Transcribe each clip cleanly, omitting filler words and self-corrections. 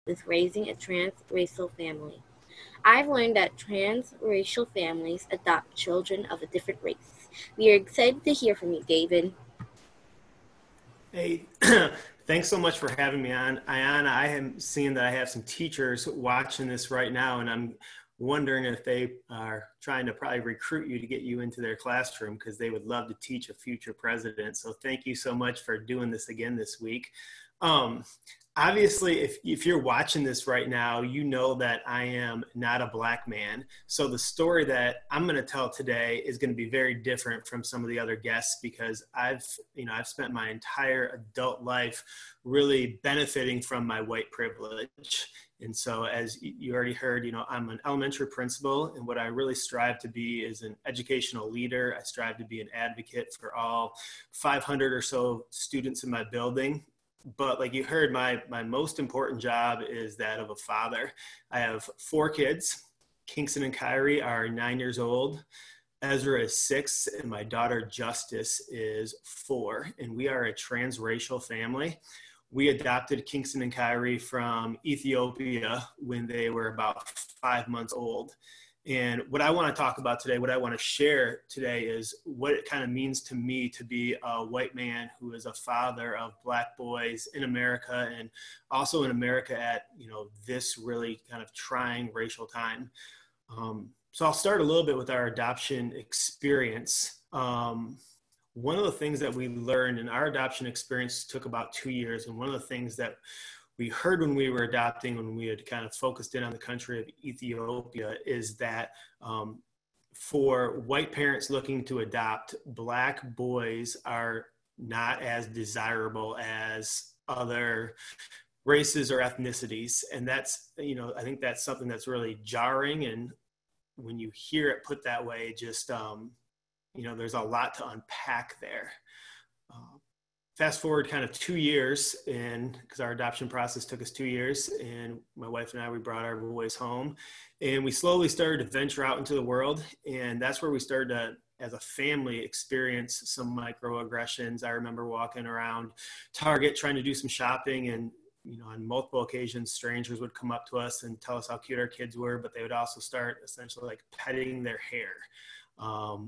with raising a transracial family. I've learned that transracial families adopt children of a different race. We are excited to hear from you, David. Hey, thanks so much for having me on. Ayana, I am seeing that I have some teachers watching this right now, and I'm wondering if they are trying to probably recruit you to get you into their classroom because they would love to teach a future president. So thank you so much for doing this again this week. Um, Obviously, if you're watching this right now, you know that I am not a black man. So the story that I'm going to tell today is going to be very different from some of the other guests because I've spent my entire adult life really benefiting from my white privilege. And so as you already heard, I'm an elementary principal, and what I really strive to be is an educational leader. I strive to be an advocate for all 500 or so students in my building. But like you heard, my most important job is that of a father. I have 4 kids. Kingston and Kyrie are 9 years old. Ezra is 6, and my daughter Justice is 4. And we are a transracial family. We adopted Kingston and Kyrie from Ethiopia when they were about 5 months old. And what I want to talk about today, what I want to share today is what it kind of means to me to be a white man who is a father of black boys in America, and also in America at, this really kind of trying racial time. So I'll start a little bit with our adoption experience. One of the things that we learned in our adoption experience took about 2 years. And one of the things that we heard when we were adopting, when we had kind of focused in on the country of Ethiopia, is that for white parents looking to adopt, black boys are not as desirable as other races or ethnicities. And that's, I think that's something that's really jarring. And when you hear it put that way, just, there's a lot to unpack there. Fast forward kind of 2 years, and because our adoption process took us 2 years, and my wife and I, we brought our boys home, and we slowly started to venture out into the world. And that's where we started to, as a family, experience some microaggressions. I remember walking around Target trying to do some shopping, and on multiple occasions, strangers would come up to us and tell us how cute our kids were, but they would also start essentially like petting their hair.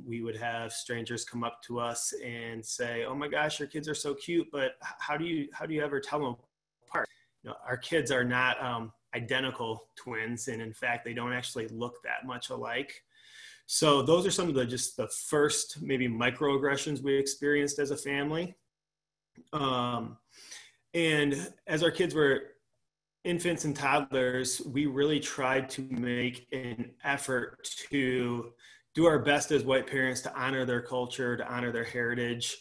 We would have strangers come up to us and say, "Oh my gosh, your kids are so cute, but how do you ever tell them apart?" Our kids are not identical twins, and in fact, they don't actually look that much alike. So those are some of the first maybe microaggressions we experienced as a family. And as our kids were infants and toddlers, we really tried to make an effort to do our best as white parents to honor their culture, to honor their heritage.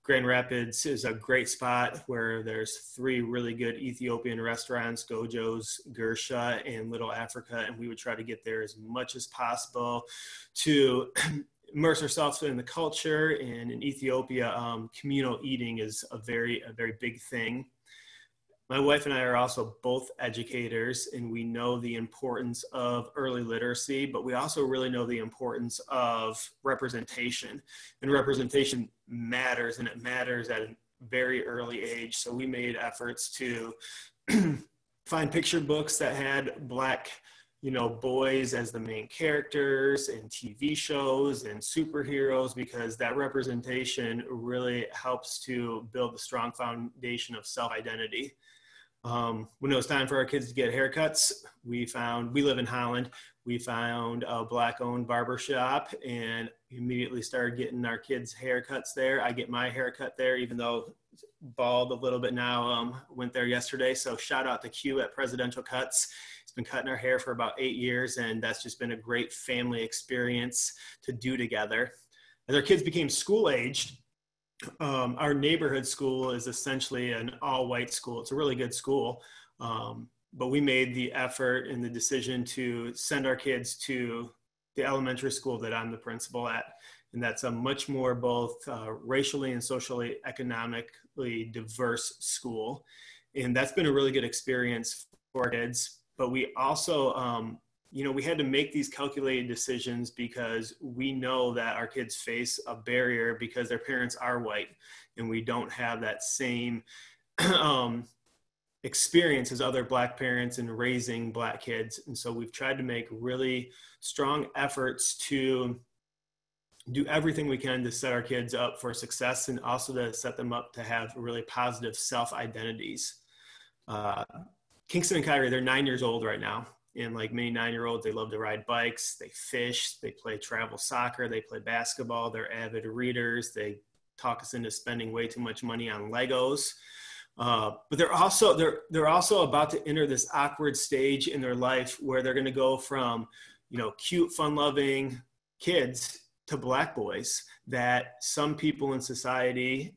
Grand Rapids is a great spot where there's 3 really good Ethiopian restaurants, Gojo's, Gersha, and Little Africa. And we would try to get there as much as possible to immerse ourselves in the culture. And in Ethiopia, communal eating is a very big thing. My wife and I are also both educators, and we know the importance of early literacy, but we also really know the importance of representation. And representation matters, and it matters at a very early age. So we made efforts to find picture books that had black, boys as the main characters in TV shows and superheroes, because that representation really helps to build a strong foundation of self-identity. When it was time for our kids to get haircuts, we live in Holland, we found a black-owned barbershop and immediately started getting our kids' haircuts there. I get my haircut there, even though it's bald a little bit now. Went there yesterday, so shout out to Q at Presidential Cuts. He's been cutting our hair for about 8 years, and that's just been a great family experience to do together. As our kids became school-aged, our neighborhood school is essentially an all-white school. It's a really good school, but we made the effort and the decision to send our kids to the elementary school that I'm the principal at, and that's a much more both racially and socially, economically diverse school, and that's been a really good experience for our kids. But we also we had to make these calculated decisions because we know that our kids face a barrier because their parents are white, and we don't have that same experience as other Black parents in raising Black kids. And so we've tried to make really strong efforts to do everything we can to set our kids up for success, and also to set them up to have really positive self-identities. Kingston and Kyrie, they're 9 years old right now. And like many 9-year-olds, they love to ride bikes, they fish, they play travel soccer, they play basketball, they're avid readers, they talk us into spending way too much money on Legos. But they're also about to enter this awkward stage in their life where they're going to go from, cute, fun-loving kids to Black boys that some people in society,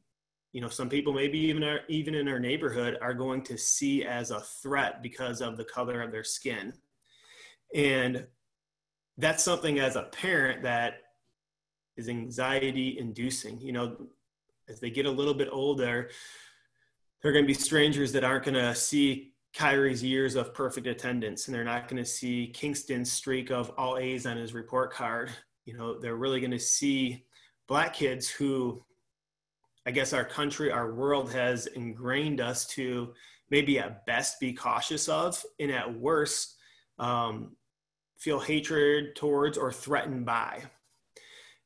some people maybe even in our neighborhood are going to see as a threat because of the color of their skin. And that's something as a parent that is anxiety inducing. As they get a little bit older, they're going to be strangers that aren't going to see Kyrie's years of perfect attendance, and they're not going to see Kingston's streak of all A's on his report card. They're really going to see Black kids who, I guess our country, our world has ingrained us to maybe at best be cautious of, and at worst feel hatred towards or threatened by.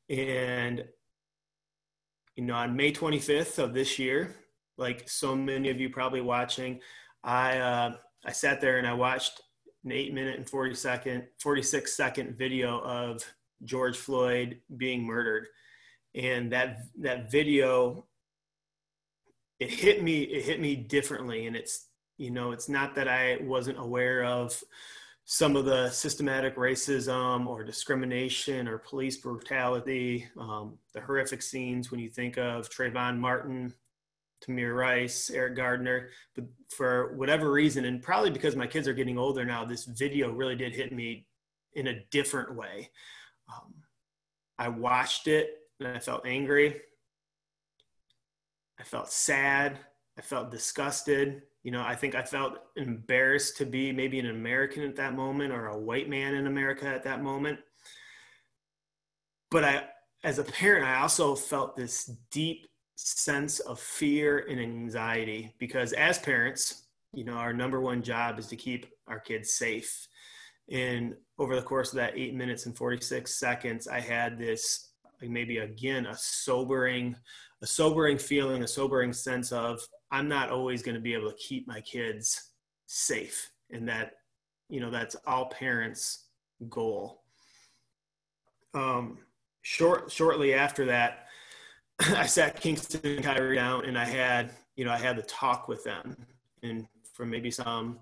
And, on May 25th of this year, like so many of you probably watching, I sat there and I watched an 8-minute and 46-second video of George Floyd being murdered. And that video, it hit me differently. And it's not that I wasn't aware of some of the systematic racism or discrimination or police brutality, the horrific scenes when you think of Trayvon Martin, Tamir Rice, Eric Gardner. But for whatever reason, and probably because my kids are getting older now, this video really did hit me in a different way. I watched it and I felt angry. I felt sad. I felt disgusted. I think I felt embarrassed to be maybe an American at that moment, or a white man in America at that moment. But as a parent, I also felt this deep sense of fear and anxiety, because as parents, our number one job is to keep our kids safe. And over the course of that 8 minutes and 46 seconds, I had this, maybe again, a sobering feeling, a sobering sense of, I'm not always going to be able to keep my kids safe. And that, that's all parents' goal. Shortly after that, I sat Kingston and Kyrie down, and I had the talk with them. And for maybe some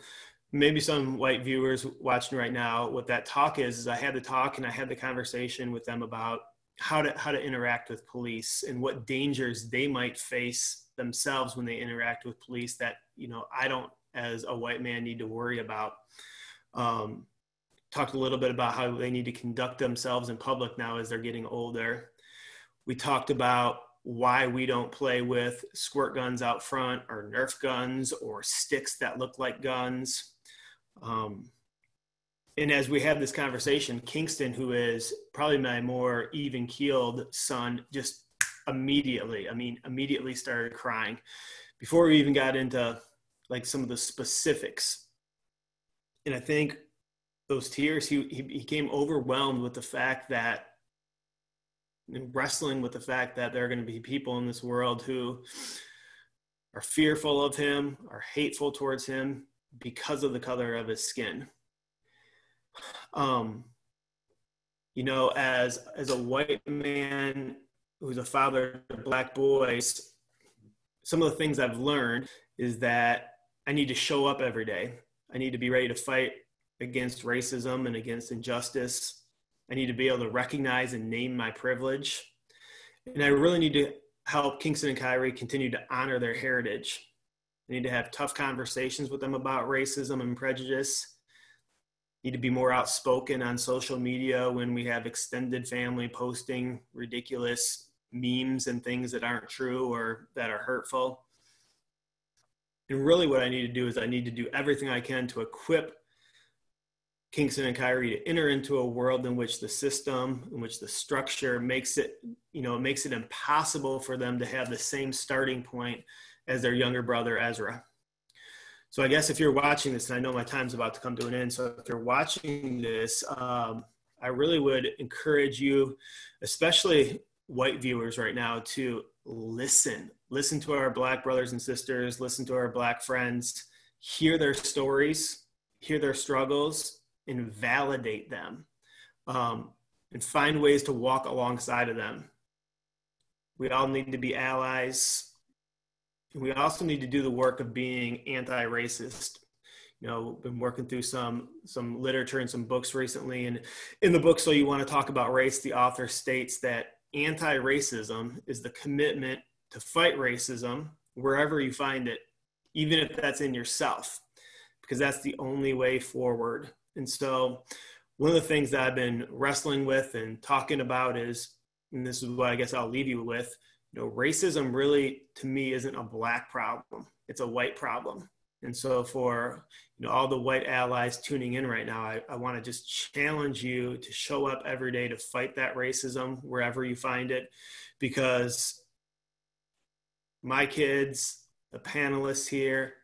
white viewers watching right now, what that talk is I had the talk and I had the conversation with them about how to interact with police and what dangers they might face themselves when they interact with police that, I don't, as a white man, need to worry about. Talked a little bit about how they need to conduct themselves in public now as they're getting older. We talked about why we don't play with squirt guns out front, or Nerf guns, or sticks that look like guns. And as we had this conversation, Kingston, who is probably my more even-keeled son, just immediately started crying before we even got into like some of the specifics. And I think those tears, he became overwhelmed with the fact that, and wrestling with the fact that there are going to be people in this world who are fearful of him, are hateful towards him because of the color of his skin. As a white man who's a father of Black boys, some of the things I've learned is that I need to show up every day. I need to be ready to fight against racism and against injustice. I need to be able to recognize and name my privilege. And I really need to help Kingston and Kyrie continue to honor their heritage. I need to have tough conversations with them about racism and prejudice. Need to be more outspoken on social media when we have extended family posting ridiculous memes and things that aren't true or that are hurtful. And really what I need to do is I need to do everything I can to equip Kingston and Kyrie to enter into a world in which the system, in which the structure makes it impossible for them to have the same starting point as their younger brother, Ezra. So I guess if you're watching this, and I know my time's about to come to an end, so if you're watching this, I really would encourage you, especially white viewers right now, to listen to our Black brothers and sisters, listen to our Black friends, hear their stories, hear their struggles, and validate them, and find ways to walk alongside of them. We all need to be allies. And we also need to do the work of being anti-racist. Been working through some literature and some books recently, and in the book, So You Want to Talk About Race, the author states that anti-racism is the commitment to fight racism wherever you find it, even if that's in yourself, because that's the only way forward. And so one of the things that I've been wrestling with and talking about is, and this is what I guess I'll leave you with, racism really, to me, isn't a Black problem. It's a white problem. And so for all the white allies tuning in right now, I want to just challenge you to show up every day to fight that racism wherever you find it, because my kids, the panelists here,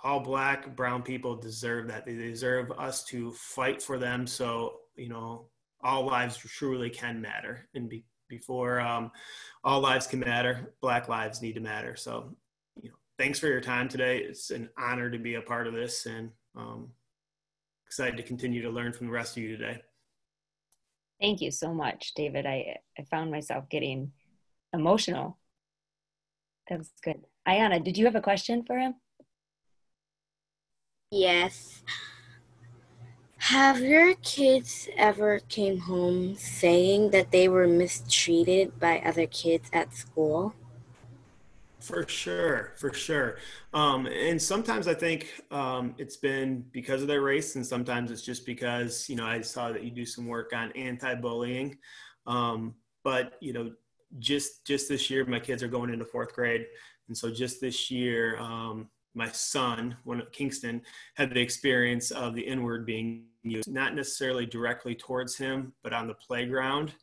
all Black, brown people deserve that. They deserve us to fight for them. So, all lives truly can matter. And before all lives can matter, Black lives need to matter. So, thanks for your time today. It's an honor to be a part of this, and excited to continue to learn from the rest of you today. Thank you so much, David. I found myself getting emotional. That was good. Ayana, did you have a question for him? Yes. Have your kids ever came home saying that they were mistreated by other kids at school? For sure. And sometimes I think it's been because of their race, and sometimes it's just because, I saw that you do some work on anti-bullying. But, just this year, my kids are going into 4th grade. And so just this year, my son, Kingston, had the experience of the N-word being used, not necessarily directly towards him, but on the playground.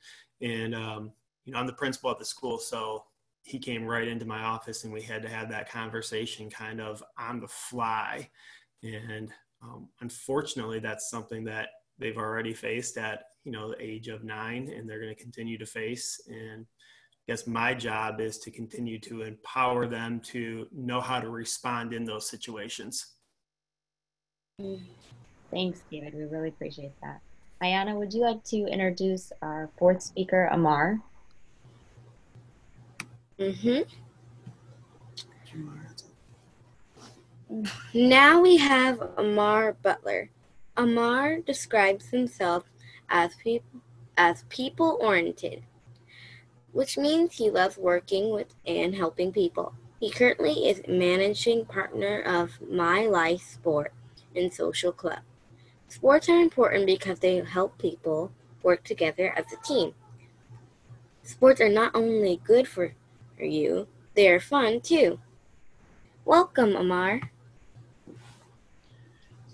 And, I'm the principal at the school, so he came right into my office, and we had to have that conversation kind of on the fly. And unfortunately, that's something that they've already faced at, the age of 9, and they're going to continue to face. And I guess my job is to continue to empower them to know how to respond in those situations. Thanks, David. We really appreciate that. Ayana, would you like to introduce our 4th speaker, Amar? Now we have Amar Butler. Amar describes himself as people-oriented, which means he loves working with and helping people. He currently is managing partner of My Life Sport and Social Club. Sports are important because they help people work together as a team. Sports are not only good for you, they are fun too. Welcome, Amar.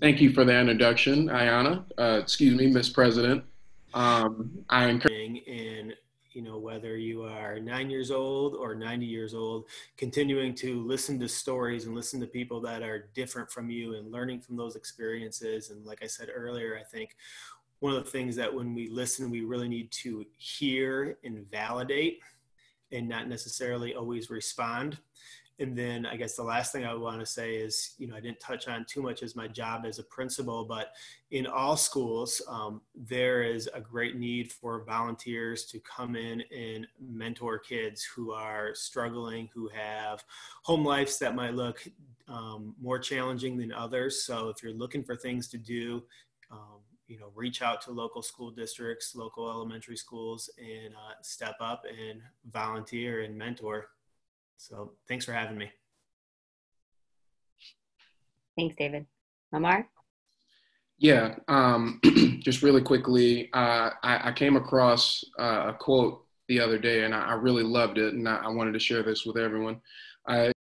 Thank you for the introduction, Ayana. Excuse me, Miss President. I encourage in whether you are 9 years old or 90 years old, continuing to listen to stories and listen to people that are different from you and learning from those experiences. And like I said earlier, I think one of the things that when we listen, we really need to hear and validate and not necessarily always respond. And then I guess the last thing I want to say is, I didn't touch on too much as my job as a principal, but in all schools, there is a great need for volunteers to come in and mentor kids who are struggling, who have home lives that might look more challenging than others. So if you're looking for things to do, reach out to local school districts, local elementary schools, and step up and volunteer and mentor. So thanks for having me. Thanks, David. Amar? Yeah, just really quickly, I came across a quote the other day, and I really loved it, and I wanted to share this with everyone.